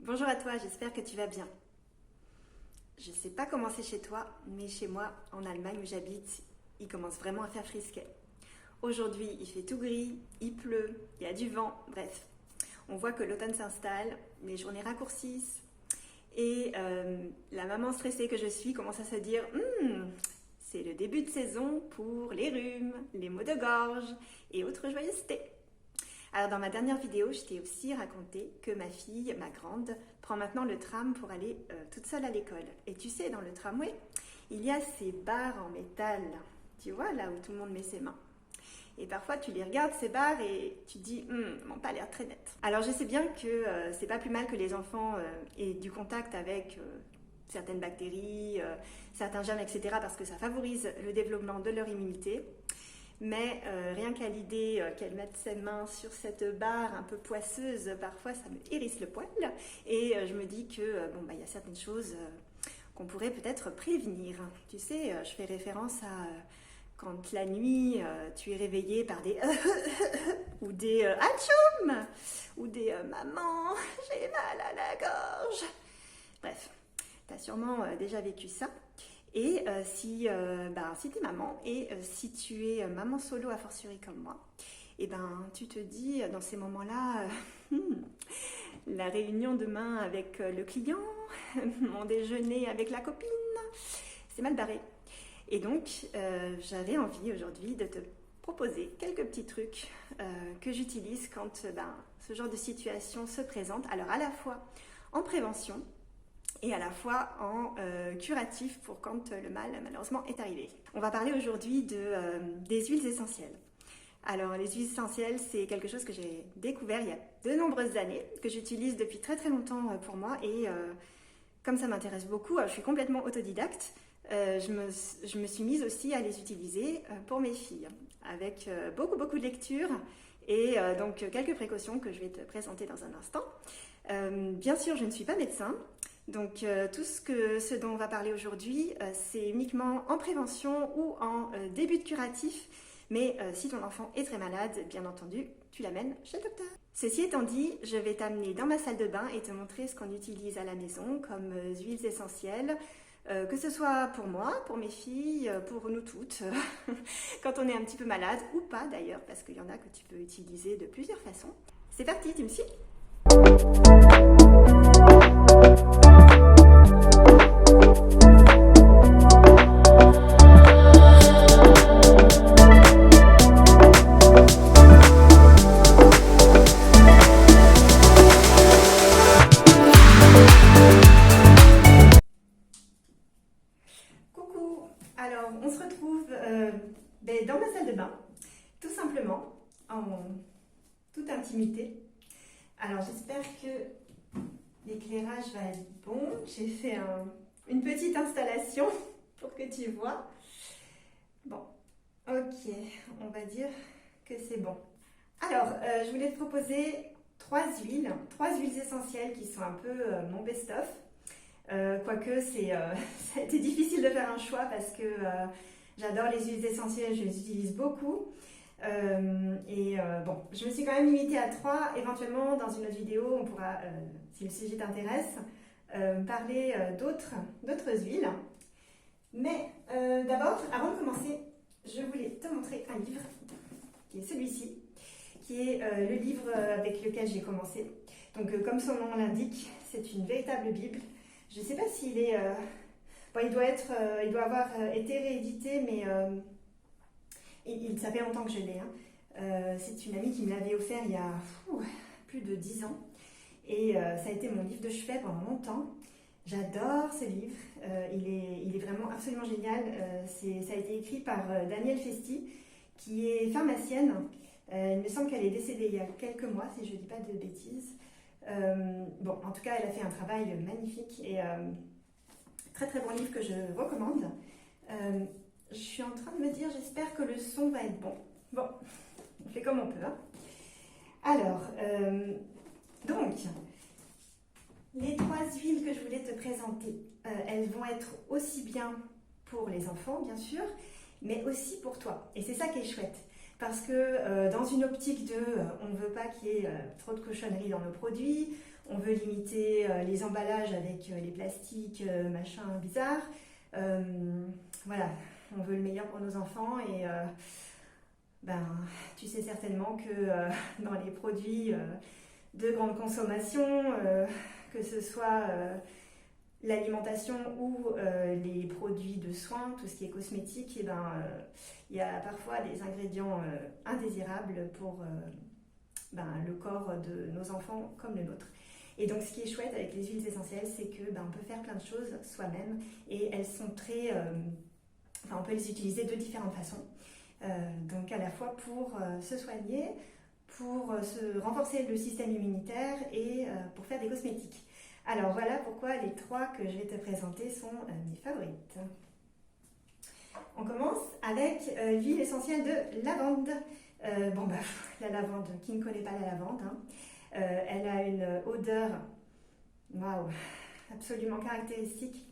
Bonjour à toi, j'espère que tu vas bien. Je sais pas comment c'est chez toi, mais chez moi, en Allemagne où j'habite, il commence vraiment à faire frisquet. Aujourd'hui, il fait tout gris, il pleut, il y a du vent, bref. On voit que l'automne s'installe, les journées raccourcissent et la maman stressée que je suis commence à se dire c'est le début de saison pour les rhumes, les maux de gorge et autres joyeusetés. Alors dans ma dernière vidéo, je t'ai aussi raconté que ma fille, ma grande, prend maintenant le tram pour aller toute seule à l'école. Et tu sais, dans le tramway, il y a ces barres en métal, tu vois, là où tout le monde met ses mains. Et parfois, tu les regardes, ces barres, et tu te dis, n'ont pas l'air très nettes. Alors je sais bien que c'est pas plus mal que les enfants aient du contact avec certaines bactéries, certains germes, etc. parce que ça favorise le développement de leur immunité. Mais rien qu'à l'idée qu'elle mette ses mains sur cette barre un peu poisseuse, parfois ça me hérisse le poil. Et je me dis que y a certaines choses qu'on pourrait peut-être prévenir. Tu sais, je fais référence à quand la nuit tu es réveillé par des ou des atchoum ou des maman, j'ai mal à la gorge. Bref, tu as sûrement déjà vécu ça. Et si tu es maman et si tu es maman solo a fortiori comme moi, tu te dis dans ces moments-là, la réunion demain avec le client, mon déjeuner avec la copine, c'est mal barré. Et donc j'avais envie aujourd'hui de te proposer quelques petits trucs que j'utilise quand ce genre de situation se présente. Alors à la fois en prévention, et à la fois en curatif pour quand le mal malheureusement est arrivé. On va parler aujourd'hui des huiles essentielles. Alors les huiles essentielles, c'est quelque chose que j'ai découvert il y a de nombreuses années, que j'utilise depuis très très longtemps pour moi et comme ça m'intéresse beaucoup, je suis complètement autodidacte, je me suis mise aussi à les utiliser pour mes filles avec beaucoup de lectures et donc quelques précautions que je vais te présenter dans un instant. Bien sûr, je ne suis pas médecin. Donc tout ce dont on va parler aujourd'hui, c'est uniquement en prévention ou en début de curatif. Mais si ton enfant est très malade, bien entendu, tu l'amènes chez le docteur. Ceci étant dit, je vais t'amener dans ma salle de bain et te montrer ce qu'on utilise à la maison comme huiles essentielles, que ce soit pour moi, pour mes filles, pour nous toutes, quand on est un petit peu malade ou pas d'ailleurs, parce qu'il y en a que tu peux utiliser de plusieurs façons. C'est parti, tu me suis ? Coucou, alors on se retrouve dans ma salle de bain, tout simplement, en toute intimité. Alors j'espère que l'éclairage va être bon. J'ai fait une petite installation pour que tu vois. Bon, ok, on va dire que c'est bon. Alors, je voulais te proposer trois huiles essentielles qui sont un peu mon best-of. Quoique, ça a été difficile de faire un choix parce que j'adore les huiles essentielles, je les utilise beaucoup. Je me suis quand même limitée à 3. Éventuellement, dans une autre vidéo, on pourra, si le sujet t'intéresse, parler d'autres huiles. Mais d'abord, avant de commencer, je voulais te montrer un livre, qui est celui-ci, qui est le livre avec lequel j'ai commencé. Donc, comme son nom l'indique, c'est une véritable Bible. Je ne sais pas s'il est... il doit avoir été réédité, mais... ça fait longtemps que je l'ai. C'est une amie qui me l'avait offert il y a plus de 10 ans. Et ça a été mon livre de chevet pendant longtemps. J'adore ce livre. Il est vraiment absolument génial. Ça a été écrit par Danielle Festi, qui est pharmacienne. Il me semble qu'elle est décédée il y a quelques mois, si je ne dis pas de bêtises. En tout cas, elle a fait un travail magnifique et très très bon livre que je recommande. Je suis en train de me dire, j'espère que le son va être bon. Bon, on fait comme on peut. Alors, donc, les trois huiles que je voulais te présenter, elles vont être aussi bien pour les enfants, bien sûr, mais aussi pour toi. Et c'est ça qui est chouette. Parce que dans une optique de on ne veut pas qu'il y ait trop de cochonneries dans nos produits, On veut limiter les emballages avec les plastiques, machin bizarre. Voilà, on veut le meilleur pour nos enfants et tu sais certainement que dans les produits de grande consommation, que ce soit l'alimentation ou les produits de soins, tout ce qui est cosmétique, il y a parfois des ingrédients indésirables pour le corps de nos enfants comme le nôtre. Et donc ce qui est chouette avec les huiles essentielles, c'est que on peut faire plein de choses soi-même et elles sont on peut les utiliser de différentes façons. Donc à la fois pour se soigner, pour se renforcer le système immunitaire et pour faire des cosmétiques. Alors voilà pourquoi les 3 que je vais te présenter sont mes favorites. On commence avec l'huile essentielle de lavande. La lavande, qui ne connaît pas la lavande, elle a une odeur absolument caractéristique.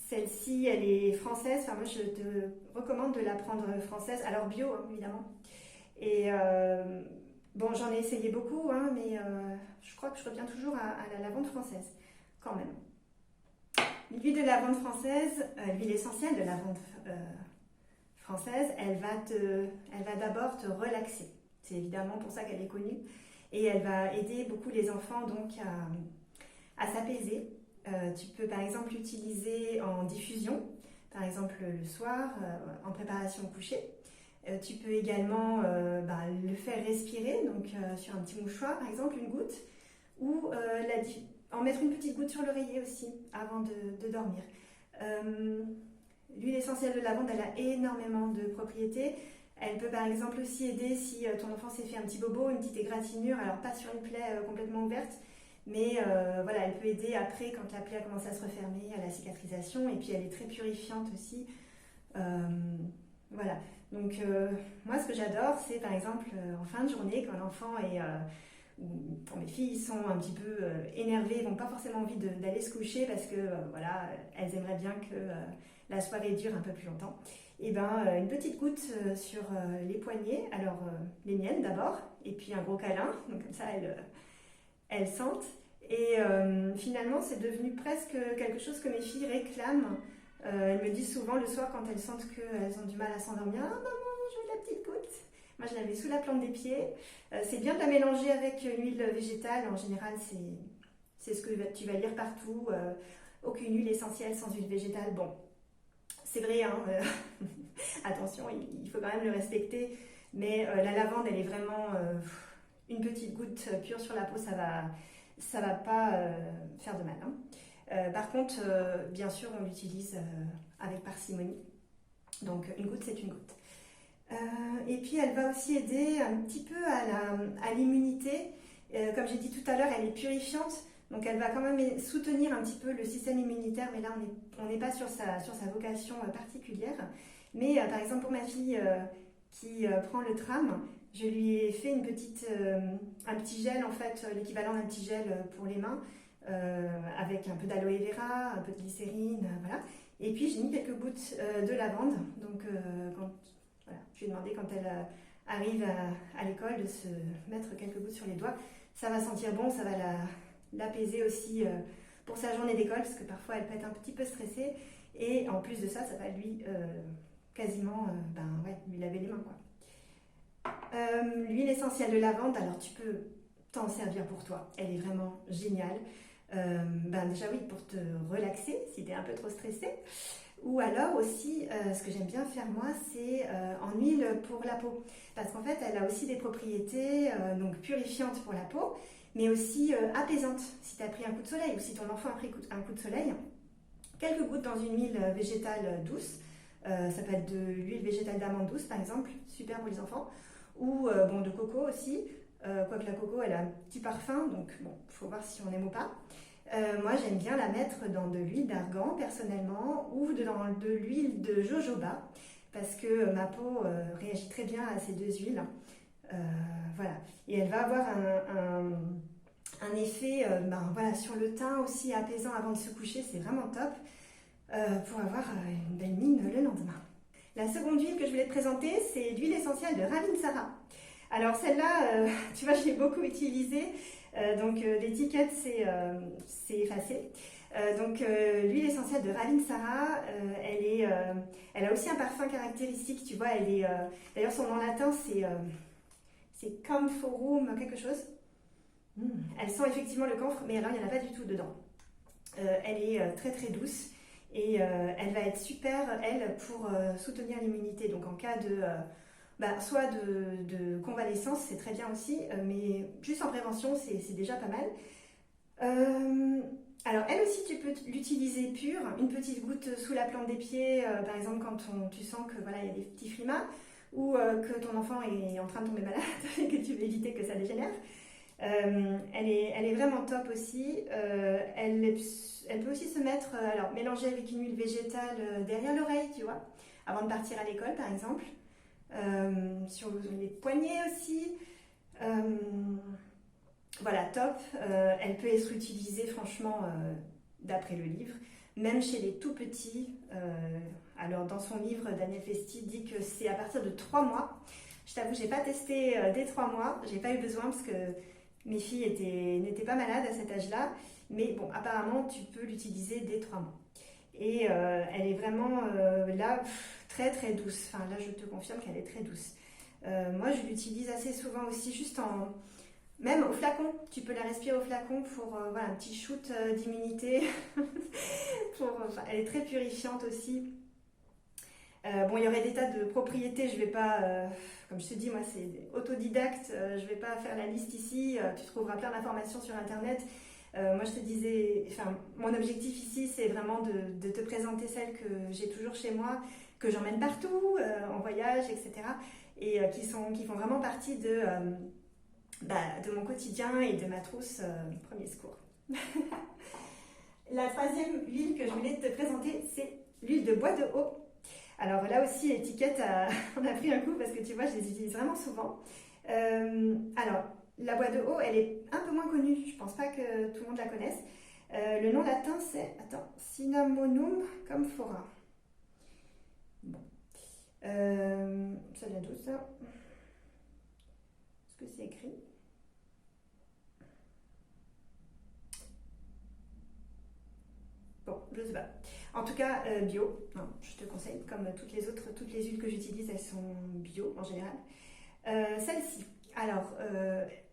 Celle-ci, elle est française. Enfin, moi, je te recommande de la prendre française. Alors bio, évidemment. Et j'en ai essayé beaucoup, mais je crois que je reviens toujours à la lavande française, quand même. L'huile de lavande française, l'huile essentielle de lavande française, elle va d'abord te relaxer. C'est évidemment pour ça qu'elle est connue. Et elle va aider beaucoup les enfants donc à s'apaiser. Tu peux par exemple l'utiliser en diffusion, par exemple le soir, en préparation au coucher. Tu peux également le faire respirer, donc sur un petit mouchoir par exemple, une goutte, ou en mettre une petite goutte sur l'oreiller aussi avant de dormir. L'huile essentielle de lavande, elle a énormément de propriétés. Elle peut par exemple aussi aider si ton enfant s'est fait un petit bobo, une petite égratignure, alors pas sur une plaie complètement ouverte, mais elle peut aider après quand la plaie a commencé à se refermer, à la cicatrisation, et puis elle est très purifiante aussi. Donc moi ce que j'adore, c'est par exemple en fin de journée quand l'enfant est, pour mes filles, ils sont un petit peu énervées, ils n'ont pas forcément envie d'aller se coucher parce que elles aimeraient bien que la soirée dure un peu plus longtemps. Et une petite goutte sur les poignets, alors les miennes d'abord, et puis un gros câlin, donc comme ça elles sentent. Et finalement c'est devenu presque quelque chose que mes filles réclament. Elles me disent souvent le soir quand elles sentent qu'elles ont du mal à s'endormir, ah maman, je veux de la petite goutte. Moi je la mets sous la plante des pieds. C'est bien de la mélanger avec une huile végétale, en général c'est ce que tu vas lire partout. Aucune huile essentielle sans huile végétale. Bon, c'est vrai, attention, il faut quand même le respecter, mais la lavande, elle est vraiment une petite goutte pure sur la peau, ça va pas faire de mal. Par contre, bien sûr, on l'utilise avec parcimonie, donc une goutte, c'est une goutte. Et puis, elle va aussi aider un petit peu à l'immunité. Comme j'ai dit tout à l'heure, elle est purifiante. Donc elle va quand même soutenir un petit peu le système immunitaire, mais là on n'est pas sur sa vocation particulière. Mais par exemple pour ma fille qui prend le tram, je lui ai fait un petit gel, en fait, l'équivalent d'un petit gel pour les mains, avec un peu d'aloe vera, un peu de glycérine, voilà. Et puis j'ai mis quelques gouttes de lavande. Donc je lui ai demandé quand elle arrive à l'école de se mettre quelques gouttes sur les doigts. Ça va sentir bon, ça va l'apaiser aussi pour sa journée d'école, parce que parfois elle peut être un petit peu stressée, et en plus de ça, ça va lui quasiment lui laver les mains, quoi. L'huile essentielle de lavande, alors tu peux t'en servir pour toi, elle est vraiment géniale. Déjà oui, pour te relaxer si tu es un peu trop stressé, ou alors aussi ce que j'aime bien faire moi, c'est en huile pour la peau, parce qu'en fait elle a aussi des propriétés donc purifiantes pour la peau, mais aussi apaisante. Si tu as pris un coup de soleil ou si ton enfant a pris un coup de soleil, quelques gouttes dans une huile végétale douce, ça peut être de l'huile végétale d'amande douce par exemple, super pour les enfants, ou de coco aussi, quoique la coco elle a un petit parfum, donc il faut voir si on aime ou pas. Moi j'aime bien la mettre dans de l'huile d'argan personnellement, ou dans de l'huile de jojoba, parce que ma peau réagit très bien à ces deux huiles. Et elle va avoir un effet sur le teint aussi apaisant avant de se coucher, c'est vraiment top pour avoir une belle mine le lendemain. La seconde huile que je voulais te présenter, c'est l'huile essentielle de Ravinsara. Alors celle-là, tu vois, je l'ai beaucoup utilisée. L'étiquette, c'est effacé. L'huile essentielle de Ravin Sarah, elle a aussi un parfum caractéristique, tu vois. D'ailleurs, son nom latin, c'est Camphorum, quelque chose. Elle sent effectivement le camphre, mais alors il n'y en a pas du tout dedans. Elle est très très douce et elle va être super, elle, pour soutenir l'immunité. Donc en cas soit de convalescence, c'est très bien aussi, mais juste en prévention, c'est déjà pas mal. Alors elle aussi, tu peux l'utiliser pure, une petite goutte sous la plante des pieds, par exemple quand tu sens que voilà, il y a des petits frimas, ou que ton enfant est en train de tomber malade et que tu veux éviter que ça dégénère. Elle est vraiment top aussi. Elle peut aussi se mettre, mélanger avec une huile végétale derrière l'oreille, tu vois, avant de partir à l'école par exemple. Sur les poignets aussi. Voilà, top. Elle peut être utilisée franchement d'après le livre, même chez les tout petits. Alors dans son livre, Daniel Festi dit que c'est à partir de 3 mois. Je t'avoue, j'ai pas testé dès 3 mois, j'ai pas eu besoin parce que mes filles n'étaient pas malades à cet âge-là, mais bon, apparemment tu peux l'utiliser dès 3 mois. Et elle est vraiment là, très très douce. Enfin là, je te confirme qu'elle est très douce. Moi, je l'utilise assez souvent aussi, même au flacon. Tu peux la respirer au flacon pour un petit shoot d'immunité. Elle est très purifiante aussi. Il y aurait des tas de propriétés, je vais pas, comme je te dis, moi c'est autodidacte, je vais pas faire la liste ici, tu trouveras plein d'informations sur internet. Moi je te disais, mon objectif ici c'est vraiment de te présenter celles que j'ai toujours chez moi, que j'emmène partout, en voyage, etc. Et qui font vraiment partie de mon quotidien et de ma trousse premier secours. La troisième huile que je voulais te présenter, c'est l'huile de bois de haut. Alors là aussi, l'étiquette, on a pris un coup parce que tu vois, je les utilise vraiment souvent. La bois de haut, elle est un peu moins connue. Je pense pas que tout le monde la connaisse. Le nom latin, c'est Cinnamonum camphora. Bon. Ça vient d'où ça? Est-ce que c'est écrit? Bon, je sais pas. En tout cas, bio, non, je te conseille, comme toutes les huiles que j'utilise, elles sont bio en général. Celle-ci, alors,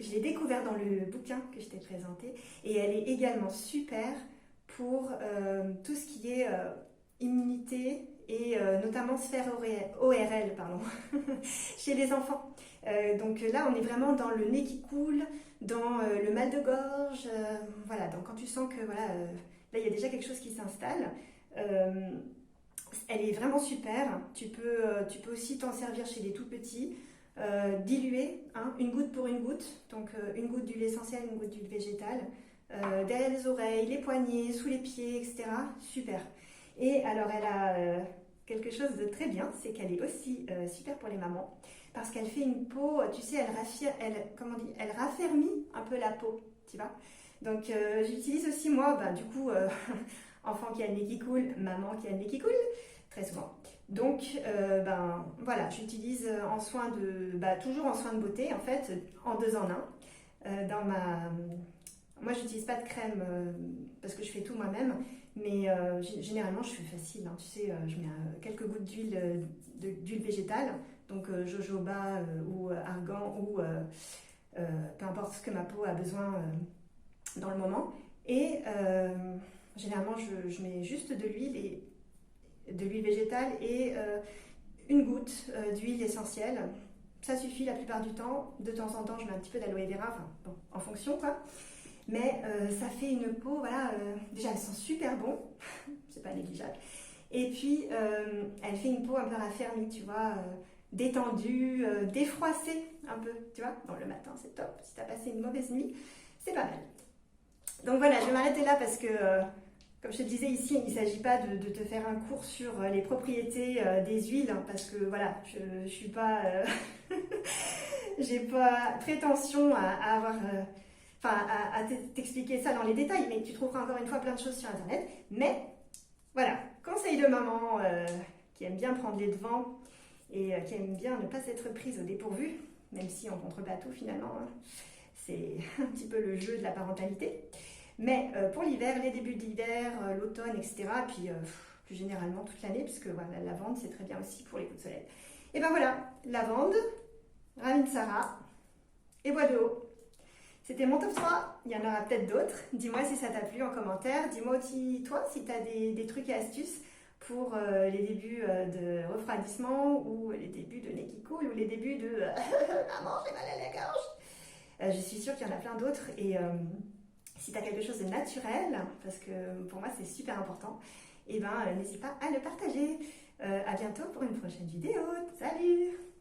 je l'ai découverte dans le bouquin que je t'ai présenté et elle est également super pour tout ce qui est immunité et notamment sphère ORL, pardon, chez les enfants. Donc là, on est vraiment dans le nez qui coule, dans le mal de gorge, donc quand tu sens que là, il y a déjà quelque chose qui s'installe. Elle est vraiment super. Tu peux aussi t'en servir chez les tout petits. Diluer, une goutte pour une goutte. Donc une goutte d'huile essentielle, une goutte d'huile végétale. Derrière les oreilles, les poignets, sous les pieds, etc. Super. Et alors elle a quelque chose de très bien, c'est qu'elle est aussi super pour les mamans. Parce qu'elle fait une peau, tu sais, elle raffermit un peu la peau, tu vois. Donc j'utilise aussi moi, enfant qui a le nez qui coule, maman qui a le nez qui coule, très souvent. Donc j'utilise toujours en soin de beauté, en fait, en 2 en 1. Moi, j'utilise pas de crème parce que je fais tout moi-même, mais généralement, je fais facile. Tu sais, je mets quelques gouttes d'huile végétale, donc jojoba ou argan ou peu importe ce que ma peau a besoin dans le moment. Et généralement, je mets juste de l'huile végétale et une goutte d'huile essentielle. Ça suffit la plupart du temps. De temps en temps, je mets un petit peu d'aloe vera, en fonction quoi. Mais ça fait une peau, déjà elle sent super bon, c'est pas négligeable. Et puis elle fait une peau un peu raffermie, tu vois, détendue, défroissée un peu, tu vois. Bon, le matin c'est top, si t'as passé une mauvaise nuit, c'est pas mal. Donc voilà, je vais m'arrêter là parce que, comme je te disais ici, il ne s'agit pas de te faire un cours sur les propriétés des huiles, parce que voilà, je suis pas, j'ai pas prétention à avoir, à t'expliquer ça dans les détails, mais tu trouveras encore une fois plein de choses sur internet. Mais voilà, conseil de maman qui aime bien prendre les devants et qui aime bien ne pas être prise au dépourvu, même si on ne contrôle pas tout finalement. c'est un petit peu le jeu de la parentalité. Mais pour l'hiver, les débuts d'hiver, l'automne, etc. Et puis plus généralement toute l'année, puisque voilà, la lavande c'est très bien aussi pour les coups de soleil. Et ben voilà, lavande, Ravinsara et bois de haut. C'était mon top 3, il y en aura peut-être d'autres. Dis-moi si ça t'a plu en commentaire. Dis-moi aussi, toi, si tu as des trucs et astuces pour les débuts de refroidissement ou les débuts de nez qui coule ou les débuts de maman, j'ai mal à la gorge. Je suis sûre qu'il y en a plein d'autres. Et si tu as quelque chose de naturel, parce que pour moi c'est super important, et ben n'hésite pas à le partager. À bientôt pour une prochaine vidéo. Salut!